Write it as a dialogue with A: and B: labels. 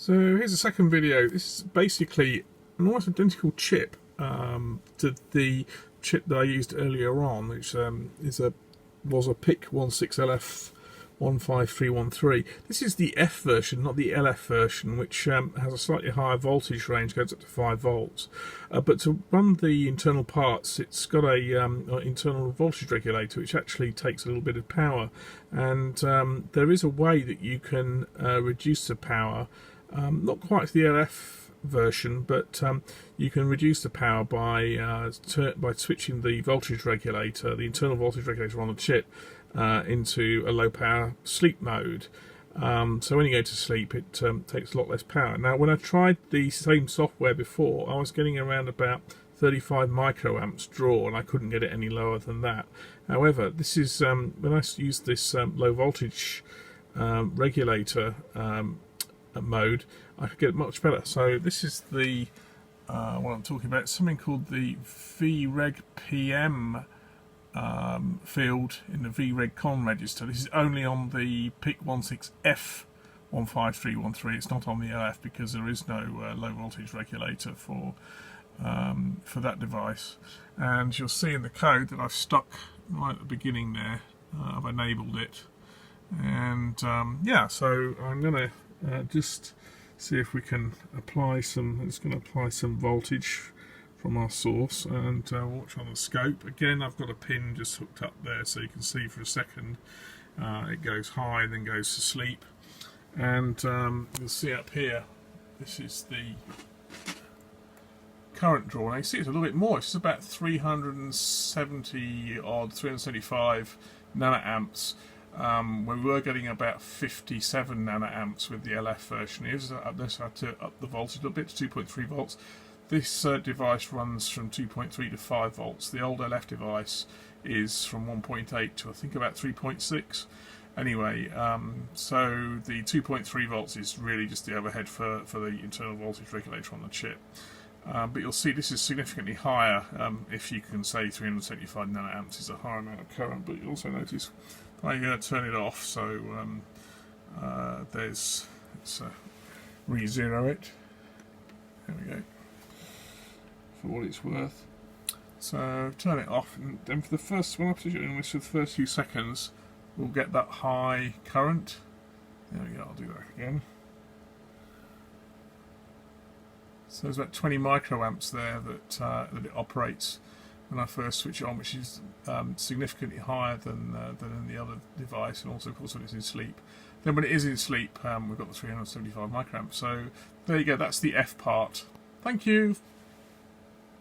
A: So here's a second video. This is basically an almost identical chip to the chip that I used earlier on, which was a PIC16F15313. This is the F version, not the LF version, which has a slightly higher voltage range, goes up to 5 volts. But to run the internal parts, it's got a internal voltage regulator, which actually takes a little bit of power. And there is a way that you can reduce the power. Not quite to the LF version, but you can reduce the power by switching the voltage regulator, the internal voltage regulator on the chip, into a low power sleep mode. So when you go to sleep, it takes a lot less power. Now, when I tried the same software before, I was getting around about 35 microamps draw, and I couldn't get it any lower than that. However, this is when I used this low voltage regulator mode, I could get it much better. So this is the what I'm talking about. It's something called the VREG PM field in the VREG con register. This is only on the PIC16F15313. It's not on the LF because there is no low voltage regulator for that device. And you'll see in the code that I've stuck right at the beginning there. I've enabled it, and yeah. So I'm going to just see if we can apply some. It's going to apply some voltage from our source, and watch on the scope. Again, I've got a pin just hooked up there, so you can see for a second it goes high, then goes to sleep. And you'll see up here, this is the current draw. Now you see it's a little bit more. It's about 370 odd, 375 nanoamps. We were getting about 57 nanoamps with the LF version. Here's this had to up the voltage a little bit to 2.3 volts. This device runs from 2.3 to 5 volts. The old LF device is from 1.8 to I think about 3.6. Anyway, so the 2.3 volts is really just the overhead for the internal voltage regulator on the chip. But you'll see this is significantly higher. If you can say 375 nanoamps is a higher amount of current, but you also notice I'm going to turn it off, so let's re-zero it. There we go, for what it's worth. So turn it off, and then for the first, when I'm doing this for the first few seconds, we'll get that high current. There we go, I'll do that again. So there's about 20 microamps there that it operates when I first switch it on, which is significantly higher than in the other device, and also of course when it's in sleep. Then when it is in sleep, we've got the 375 microamps. So there you go, that's the F part. Thank you.